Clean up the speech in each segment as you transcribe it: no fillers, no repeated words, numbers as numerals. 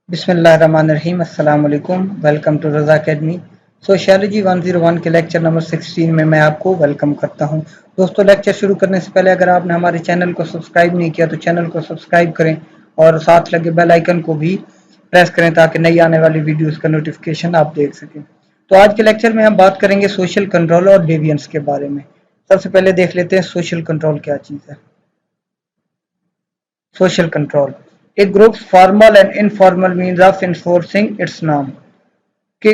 बिस्मिल्लाहिर्रहमानिर्रहीम। अस्सलाम वालेकुम। Welcome to Raza academy. Sociology 101 के लेक्चर नंबर 16 में मैं आपको वेलकम करता हूं। दोस्तों, लेक्चर शुरू करने से पहले अगर आपने हमारे चैनल को सब्सक्राइब नहीं किया तो चैनल को सब्सक्राइब करें और साथ लगे बेल आइकन को भी प्रेस करें ताकि नई आने वाली वीडियोस का नोटिफिकेशन आप देख सकें। तो आज के लेक्चर में हम बात करेंगे सोशल कंट्रोल और डेविएंस के बारे में। सबसे पहले देख लेते हैं सोशल कंट्रोल क्या चीज़ है। सोशल कंट्रोल एक group formal and informal means of enforcing it's नाम कि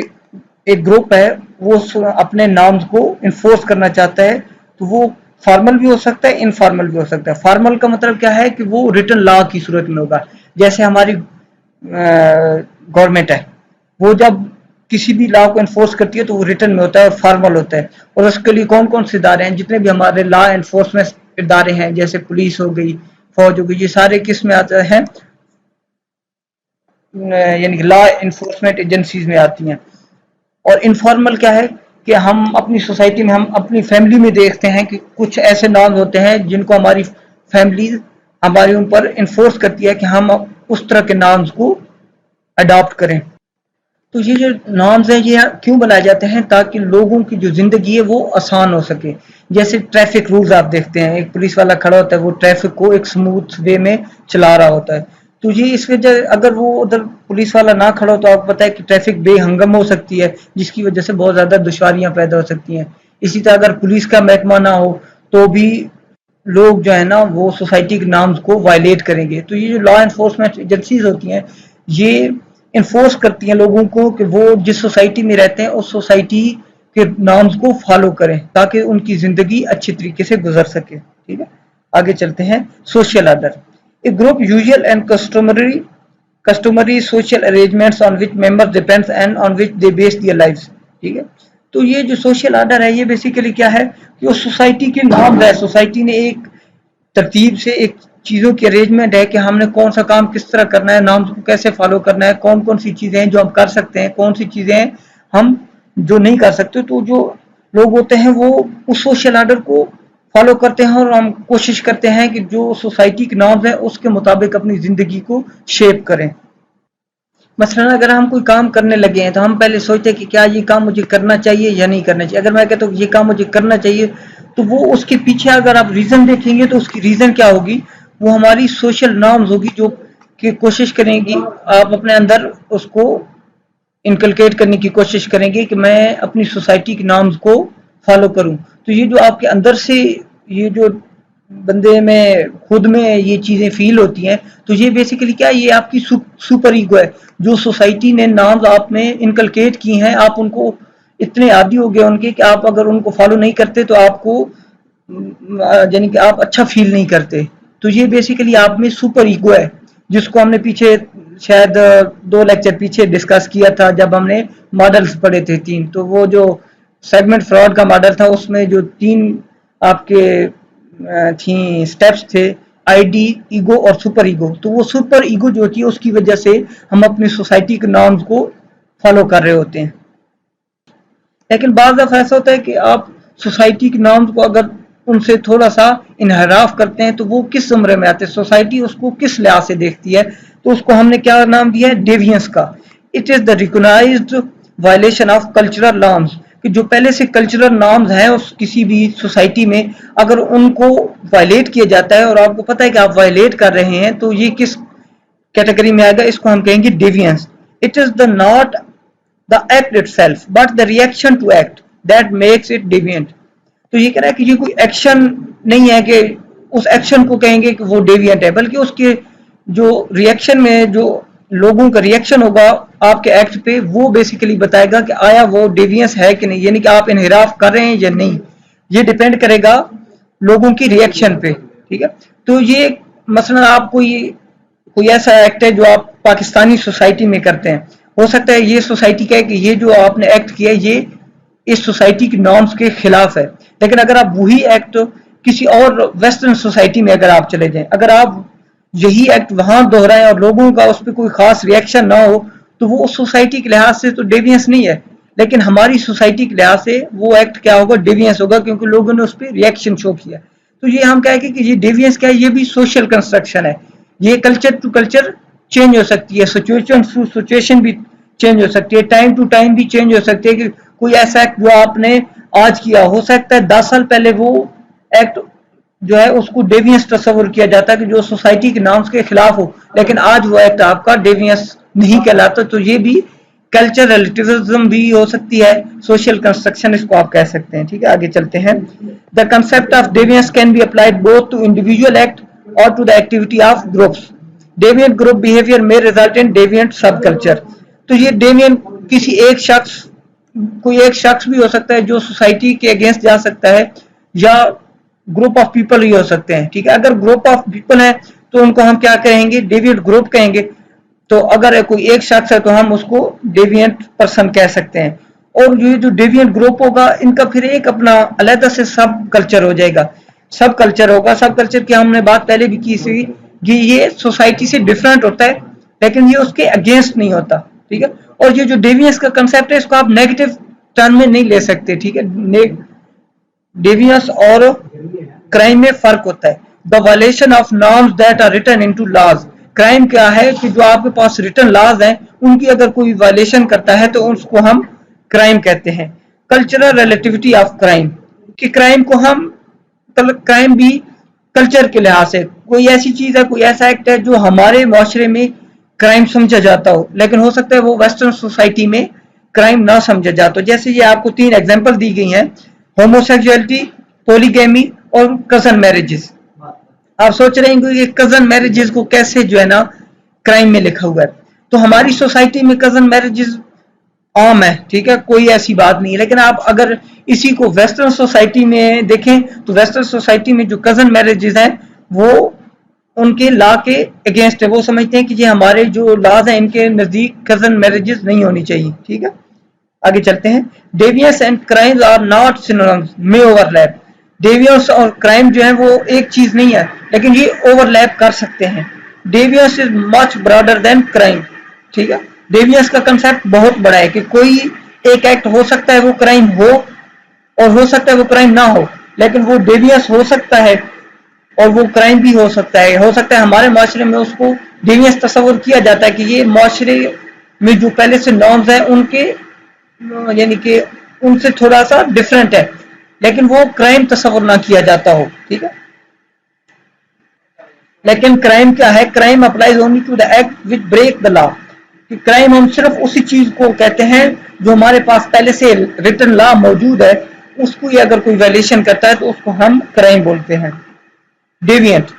एक ग्रुप है वो अपने नाम्स को इन्फोर्स करना चाहता है, तो वो फॉर्मल भी हो सकता है, इनफॉर्मल भी हो सकता है। फॉर्मल का मतलब क्या है कि वो रिटन लॉ की सूरत में होगा। जैसे हमारी गवर्नमेंट है, वो जब किसी भी लॉ को इन्फोर्स करती है तो वो रिटन में होता है और फॉर्मल होता है। और उसके लिए कौन कौन से इदारे हैं, जितने भी हमारे लॉ एनफोर्समेंट इदारे हैं, जैसे पुलिस हो गई, फौज हो गई, ये सारे किस में आते हैं, यानी कि लॉ इन्फोर्समेंट एजेंसीज में आती हैं। और इनफॉर्मल क्या है कि हम अपनी सोसाइटी में, हम अपनी फैमिली में देखते हैं कि कुछ ऐसे नॉर्म्स होते हैं जिनको हमारी फैमिली हमारे ऊपर इन्फोर्स करती है कि हम उस तरह के नॉर्म्स को अडॉप्ट करें। तो ये जो नॉर्म्स हैं ये क्यों बनाए जाते हैं, ताकि लोगों की जो जिंदगी है वो आसान हो सके। जैसे ट्रैफिक रूल्स आप देखते हैं, एक पुलिस वाला खड़ा होता है, वो ट्रैफिक को एक स्मूथ वे में चला रहा होता है। तो ये इस वजह, अगर वो उधर पुलिस वाला ना खड़ा हो तो आपको पता है कि ट्रैफिक बेहंगम हो सकती है, जिसकी वजह से बहुत ज्यादा दुश्वारियां पैदा हो सकती हैं। इसी तरह अगर पुलिस का महकमा ना हो तो भी लोग जो है ना वो सोसाइटी के नॉर्म्स को वायलेट करेंगे। तो ये जो लॉ एनफोर्समेंट एजेंसीज होती हैं ये इन्फोर्स करती हैं लोगों को कि वो जिस सोसाइटी में रहते हैं उस सोसाइटी के नॉर्म्स को फॉलो करें ताकि उनकी जिंदगी अच्छी तरीके से गुजर सके। ठीक है, आगे चलते हैं। Social order A group usual and customary social arrangements on which members depends and on which they base their lives. ठीक है, तो ये जो सोशल ऑर्डर है ये बेसिकली क्या है कि वो सोसाइटी के नॉर्म्स है। सोसाइटी ने एक तरतीब से एक चीज़ों की अरेंजमेंट है कि हमने कौन सा काम किस तरह करना है, नॉर्म्स को कैसे फॉलो करना है, कौन कौन सी चीज़ें हैं जो हम कर सकते हैं, कौन सी चीज़ें हैं हम जो नहीं कर सकते। तो जो लोग होते हैं वो उस सोशल ऑर्डर को फॉलो करते हैं और हम कोशिश करते हैं कि जो सोसाइटी के नॉर्म्स हैं उसके मुताबिक अपनी ज़िंदगी को शेप करें। मसलन अगर हम कोई काम करने लगे हैं तो हम पहले सोचते हैं कि क्या ये काम मुझे करना चाहिए या नहीं करना चाहिए। अगर मैं कहता हूँ ये काम मुझे करना चाहिए तो वो उसके पीछे अगर आप रीज़न देखेंगे तो उसकी रीज़न क्या होगी, वो हमारी सोशल नॉर्म्स होगी जो कि कोशिश करेंगी, आप अपने अंदर उसको इनकलकेट करने की कोशिश करेंगे कि मैं अपनी सोसाइटी की नॉर्म्स को फॉलो करूं। तो ये जो आपके अंदर से ये जो बंदे में खुद में ये चीजें फील होती हैं, तो ये बेसिकली क्या है, ये आपकी सुपर ईगो है। जो सोसाइटी ने नॉर्म्स आप में इनकलकेट की हैं, आप उनको इतने आदी हो गए उनके कि आप अगर उनको फॉलो नहीं करते तो आपको यानी कि आप अच्छा फील नहीं करते। तो ये बेसिकली आप में सुपर ईगो है, जिसको हमने पीछे शायद 2 लेक्चर पीछे डिस्कस किया था जब हमने मॉडल्स पढ़े थे 3। तो वो जो सेगमेंट फ्रॉड का मॉडल था उसमें जो 3 आपके थी स्टेप्स थे, आईडी, ईगो और सुपर ईगो। तो वो सुपर ईगो जो होती है उसकी वजह से हम अपनी सोसाइटी के नॉर्म्स को फॉलो कर रहे होते हैं। लेकिन बाज़ दफ़ा ऐसा होता है कि आप सोसाइटी के नॉर्म्स को अगर उनसे थोड़ा सा इनहराफ करते हैं तो वो किस ज़ुमरे में आते हैं, सोसाइटी उसको किस लिहाज से देखती है। तो उसको हमने क्या नाम दिया है, डेविएंस का। It is the recognized violation of cultural norms, कि जो पहले से कल्चरल नॉर्म्स हैं उस किसी भी सोसाइटी में, अगर उनको वायलेट किया जाता है और आपको पता है कि आप वायलेट कर रहे हैं, तो ये किस कैटेगरी में आएगा, इसको हम कहेंगे deviance. It is the not the act itself but the reaction to act that makes it deviant। तो ये कह रहा है कि ये कोई एक्शन नहीं है कि उस एक्शन को कहेंगे कि वो डेविएंट है, बल्कि उसके जो रिएक्शन में जो लोगों का रिएक्शन होगा आपके एक्ट पे, वो बेसिकली बताएगा कि आया वो डेविएंस है कि नहीं, यानी कि आप इनहिराफ कर रहे हैं या नहीं। ये डिपेंड करेगा लोगों की रिएक्शन पे। ठीक है, तो ये मसलन आप कोई ऐसा एक्ट है जो आप पाकिस्तानी सोसाइटी में करते हैं, हो सकता है ये सोसाइटी का है कि ये जो आपने एक्ट किया ये इस सोसाइटी की नॉर्म्स के खिलाफ है। लेकिन अगर आप वही एक्ट किसी और वेस्टर्न सोसाइटी में अगर आप चले जाएं, अगर आप यही एक्ट वहां दोहराएं और लोगों का उस पर कोई खास रिएक्शन ना हो, तो वो उस सोसाइटी के लिहाज से तो डेविएंस नहीं है। लेकिन हमारी सोसाइटी के लिहाज से वो एक्ट क्या होगा, डेविएंस होगा, क्योंकि लोगों ने उस पर रिएक्शन शो किया। तो ये हम कहेंगे कि ये डेविएंस क्या है, ये भी सोशल कंस्ट्रक्शन है। ये कल्चर टू कल्चर चेंज हो सकती है, सिचुएशन टू सिचुएशन भी चेंज हो सकती है, टाइम टू टाइम भी चेंज हो सकती है कि कोई ऐसा एक्ट जो आपने आज किया हो सकता है 10 साल पहले वो एक्ट जो है उसको डेवियंस तस्वर किया जाता है कि जो सोसाइटी के नॉर्म्स के खिलाफ हो, लेकिन आज वो एक्ट आपका डेवियंस नहीं कहलाता। तो ये भी कल्चर रिलेटिविज्म भी हो सकती है, सोशल कंस्ट्रक्शन इसको आप कह सकते हैं। ठीक है, आगे चलते हैं। The concept of deviance can be applied both to individual act और to the activity of groups. Deviant group behaviour में result in deviant subculture. तो ये डेविएंट किसी एक शख्स, कोई एक शख्स भी हो सकता है जो सोसाइटी के अगेंस्ट जा सकता है, या ग्रुप ऑफ पीपल ही हो सकते हैं। ठीक है, अगर ग्रुप ऑफ पीपल है तो उनको हम क्या कहेंगे, डेविएंट ग्रुप कहेंगे। तो अगर कोई एक शख्स है तो हम उसको डेविएंट पर्सन कह सकते हैं। और ये जो डेविएंट ग्रुप होगा इनका फिर एक अपना अलग से सब कल्चर हो जाएगा, सब कल्चर होगा। सब कल्चर की हमने बात पहले भी की थी कि ये सोसाइटी से डिफरेंट होता है लेकिन ये उसके अगेंस्ट नहीं होता। ठीक है, और ये जो डेविएंस का कंसेप्ट है इसको आप नेगेटिव टर्म में नहीं ले सकते। ठीक है, डेविएंस और क्राइम में फर्क होता है। The violation of norms that are written into laws. Crime क्या है कि जो आपके पास रिटन लॉज हैं उनकी अगर कोई वायलेशन करता है तो उसको हम क्राइम कहते हैं। कल्चरल रिलेटिविटी ऑफ क्राइम, कि क्राइम को हम, क्राइम भी कल्चर के लिहाज से कोई ऐसी चीज है, कोई ऐसा एक्ट है जो हमारे माशरे में क्राइम समझा जाता हो, लेकिन हो सकता है वो वेस्टर्न सोसाइटी में क्राइम ना समझा जाता हो। जैसे ये आपको 3 एग्जांपल दी गई हैं, होमोसेक्सुअलिटी, पॉलीगैमी और कजन मैरिजेस। आप सोच रहे हैं कि कजन मैरिजेस को कैसे जो है ना क्राइम में लिखा हुआ है। तो हमारी सोसाइटी में कजन मैरिजेस आम है, ठीक है, कोई ऐसी बात नहीं है। लेकिन आप अगर इसी को वेस्टर्न सोसाइटी में देखें तो वेस्टर्न सोसाइटी में जो कजन मैरिजेस हैं वो उनके लॉ के अगेंस्ट है। वो समझते हैं कि ये हमारे जो लॉज हैं इनके नजदीक कजन मैरिजेस नहीं होनी चाहिए। ठीक है, आगे चलते हैं। Deviance and crimes are not synonyms, में ओवरलैप। डेवियंस और क्राइम जो है वो एक चीज नहीं है लेकिन ये ओवरलैप कर सकते हैं। Deviance is much broader then crime. ठीक है, डेवियंस का कंसेप्ट बहुत बड़ा है कि कोई एक एक्ट हो सकता है वो क्राइम हो और हो सकता है वो क्राइम ना हो, लेकिन वो डेवियंस हो सकता है और वो क्राइम भी हो सकता है। हो सकता है हमारे माशरे में उसको डेवियंस तस्वर किया जाता है कि ये माशरे में जो पहले से नॉर्म्स हैं उनके यानी कि उनसे थोड़ा सा डिफरेंट है, लेकिन वो क्राइम तस्वर ना किया जाता हो। ठीक है, लेकिन क्राइम क्या है? Crime applies only to the act which break the law. कि क्राइम हम सिर्फ उसी चीज को कहते हैं जो हमारे पास पहले से रिटन लॉ मौजूद है, उसको ही अगर कोई वायलेशन करता है तो उसको हम क्राइम बोलते हैं। Deviant,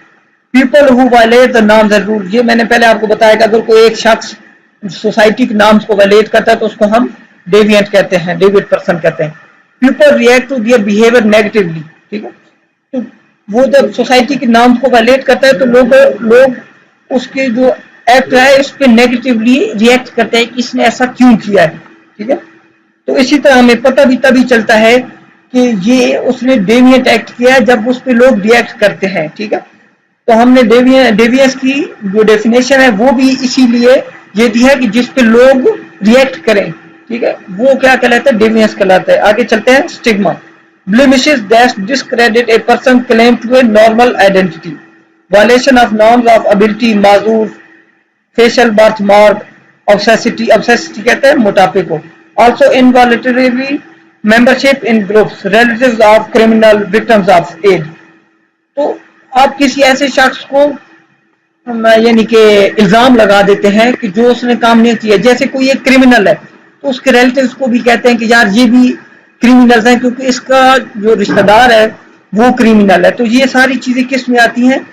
people who violate the norms and rule. ये मैंने पहले आपको बताया कि अगर कोई एक शख्स सोसाइटी के नॉर्म्स को वायलेट करता है तो उसको हम डेविएंट कहते हैं, डेविएंट पर्सन कहते हैं। People react to their behaviour negatively. ठीक है, तो वो जब सोसाइटी के नॉर्म्स को वायलेट करता है तो लोग उसके जो एक्ट है इस पे नेगेटिवली रिएक्ट करते हैं कि इसने ऐसा क्यों किया है। ठीक है, तो इसी तरह हमें पता भी तभी चलता है कि ये उसने डेविएंट एक्ट किया है जब उस पे लोग रिएक्ट करते हैं। ठीक है, तो हमने डेवियंस की जो डेफिनेशन है वो भी इसीलिए ये दी है कि जिस पे लोग रिएक्ट करें। ठीक है, वो क्या कहलाता है? डेवियंस कहलाता है। आगे चलते हैं। Stigma, blemishes that discredit a person claim to a normal identity, violation of norms of ability, माजूर, facial birth mark, obesity, obesity कहते हैं मोटापे को। Also involuntary membership in groups, relatives of criminal, victims of aid. तो आप किसी ऐसे शख्स को यानी कि इल्जाम लगा देते हैं कि जो उसने काम नहीं किया, जैसे कोई एक क्रिमिनल है तो उसके रिलेटिव्स को भी कहते हैं कि यार ये भी क्रिमिनल्स हैं क्योंकि इसका जो रिश्तेदार है वो क्रिमिनल है। तो ये सारी चीजें किस में आती हैं?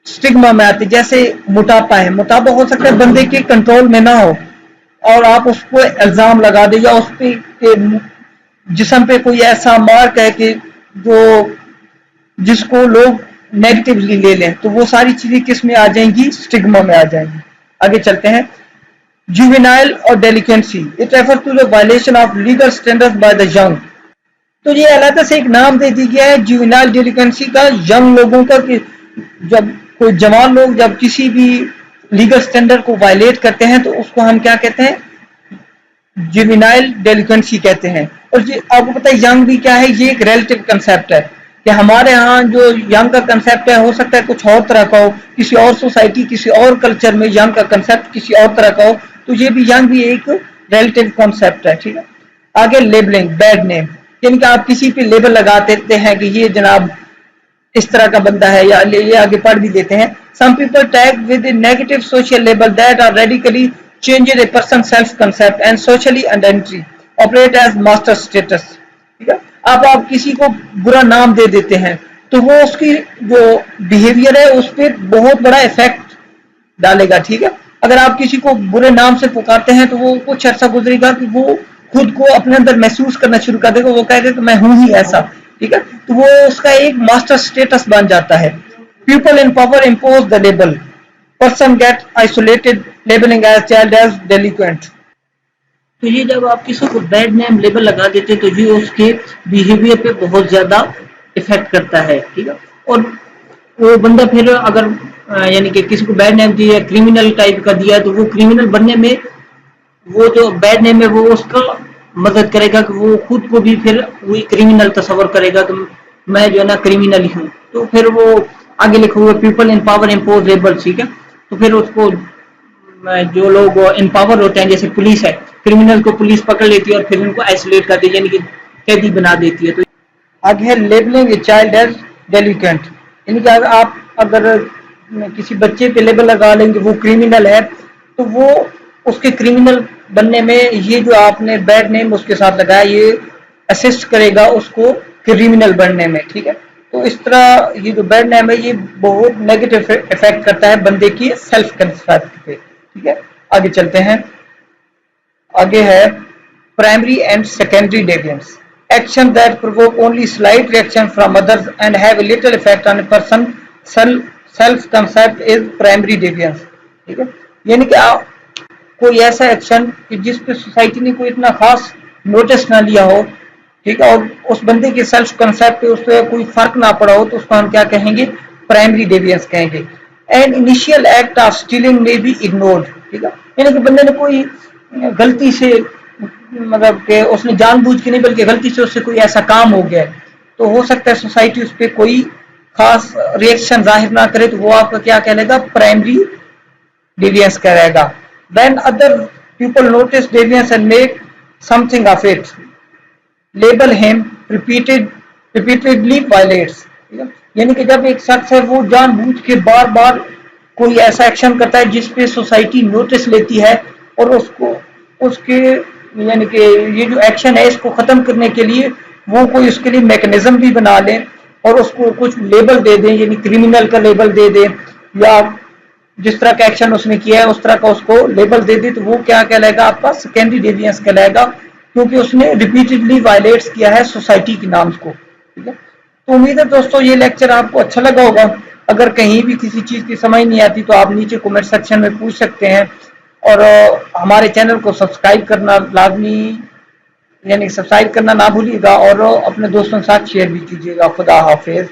स्टिग्मा में आती है। जैसे मोटापा है, मोटापा हो सकता है बंदे के कंट्रोल में ना हो और आप उसको इल्जाम लगा दे, या उस पे जिस्म पे कोई ऐसा मार्क है कि जो जिसको लोग नेगेटिवली ले लें, तो वो सारी चीजें किस में आ जाएंगी? स्टिग्मा में आ जाएंगी। आगे चलते हैं। जुवेनाइल और delinquency, it refer to the violation of legal standards by the young. तो ये अलग से एक नाम दे दी गया है जुवेनाइल डेलिकेंसी का, यंग लोगों का, कि जब कोई जवान लोग जब किसी भी लीगल स्टैंडर्ड को वायलेट करते हैं तो उसको हम क्या कहते हैं? जुवेनाइल डेलिकेंसी कहते हैं। और ये आपको पता है यंग भी क्या है? ये एक रिलेटिव कंसेप्ट है। कि हमारे यहाँ जो यंग का कंसेप्ट है, हो सकता है कुछ और तरह का हो, किसी और सोसाइटी, किसी और कल्चर में यंग का कंसेप्ट किसी और तरह का हो, तो ये भी यंग भी एक रिलेटिव कॉन्सेप्ट है, ठीक है। आगे लेबलिंग, बैड नेम, यानी कि आप किसी पे लेबल लगा देते हैं कि ये जनाब इस तरह का बंदा है, या ये आगे पढ़ भी देते हैं। Some people tag with negative social label that are radically changes a person self concept and socially identity operate as master status, ठीक है। अब आप किसी को बुरा नाम दे देते हैं तो वो उसकी जो बिहेवियर है उस पर बहुत बड़ा इफेक्ट डालेगा, ठीक है। अगर आप किसी को बुरे नाम से पुकारते हैं तो वो कुछ अर्सा गुजरेगा कि वो खुद को अपने अंदर महसूस करना शुरू कर देगा, वो कह देगा कि मैं हूं ही ऐसा, ठीक है। तो वो उसका एक मास्टर स्टेटस बन जाता है। People in power impose the label, person get isolated, labelling as child as delinquent. तो ये जब आप किसी को बैड नेम लेबल लगा देते तो ये उसके बिहेवियर पे बहुत ज्यादा इफेक्ट करता है, ठीक है। और वो बंदा फिर अगर यानी कि किसी को बैड नेम दिया, क्रिमिनल टाइप का दिया, तो वो क्रिमिनल बनने में वो जो बैड नेम है वो उसका मदद करेगा कि वो खुद को भी फिर वही क्रिमिनल तस्वर करेगा कि मैं जो है ना क्रिमिनल ही हूँ। तो फिर वो आगे लिखा हुआ people in power impose label, ठीक है। तो फिर उसको जो लोग इम्पावर होते हैं, जैसे पुलिस है, क्रिमिनल को पुलिस पकड़ लेती है और फिर उनको आइसोलेट कर देती है, यानी कि कैदी बना देती है। तो आगे है labelling a child as delinquent, यानी कि आप अगर किसी बच्चे पे लेबल लगा लेंगे वो क्रिमिनल है, तो वो उसके क्रिमिनल बनने में ये जो आपने बैड नेम उसके साथ लगाया ये असिस्ट करेगा उसको क्रिमिनल बनने में, ठीक है। तो इस तरह ये जो बैड नेम है ये बहुत नेगेटिव इफेक्ट करता है बंदे की सेल्फ कंसेप्ट पे, ठीक है। आगे चलते हैं। आगे है primary and secondary deviance, action that provoke only slight reaction from others and have a little effect on a person self concept is primary deviance, ठीक है। यानी कि कोई ऐसा एक्शन कि जिस पे सोसाइटी ने कोई इतना खास नोटिस ना लिया हो, ठीक है, और उस बंदे के सेल्फ कंसेप्ट पे उस पर कोई फर्क ना पड़ा हो, तो उसको हम क्या कहेंगे, प्राइमरी डेविएंस कहेंगे। And initial act of stealing में बी इग्नोर्ड, ठीक है। यानी कि बंदे ने कोई गलती से, मतलब कि उसने जानबूझ के नहीं बल्कि गलती से उससे कोई ऐसा काम हो गया, तो हो सकता है सोसाइटी उस पर कोई खास रिएक्शन जाहिर ना करे, तो वो आपका क्या कहलाएगा, प्राइमरी डेविएंस कहेगा। When other people notice deviance and make something of it, label him repeatedly violates, यानी कि जब एक शख्स है वो जानबूझ के बार बार कोई ऐसा एक्शन करता है जिस पे सोसाइटी नोटिस लेती है और उसको उसके यानी कि ये जो एक्शन है इसको खत्म करने के लिए वो कोई उसके लिए मैकेनिज्म भी बना ले और उसको कुछ लेबल दे दें, यानी क्रिमिनल का लेबल दे दें, या जिस तरह का एक्शन उसने किया है उस तरह का उसको लेबल दे दी, तो वो क्या कहलाएगा, आपका सेकेंडरी डेविएंस कहलाएगा, क्योंकि उसने रिपीटेडली वायलेट्स किया है सोसाइटी के नाम को, ठीक है। तो उम्मीद है दोस्तों ये लेक्चर आपको अच्छा लगा होगा। अगर कहीं भी किसी चीज़ की समझ नहीं आती तो आप नीचे कमेंट सेक्शन में पूछ सकते हैं, और हमारे चैनल को सब्सक्राइब करना लाजमी, यानी सब्सक्राइब करना ना भूलिएगा, और अपने दोस्तों के साथ शेयर भी कीजिएगा। खुदा हाफिज।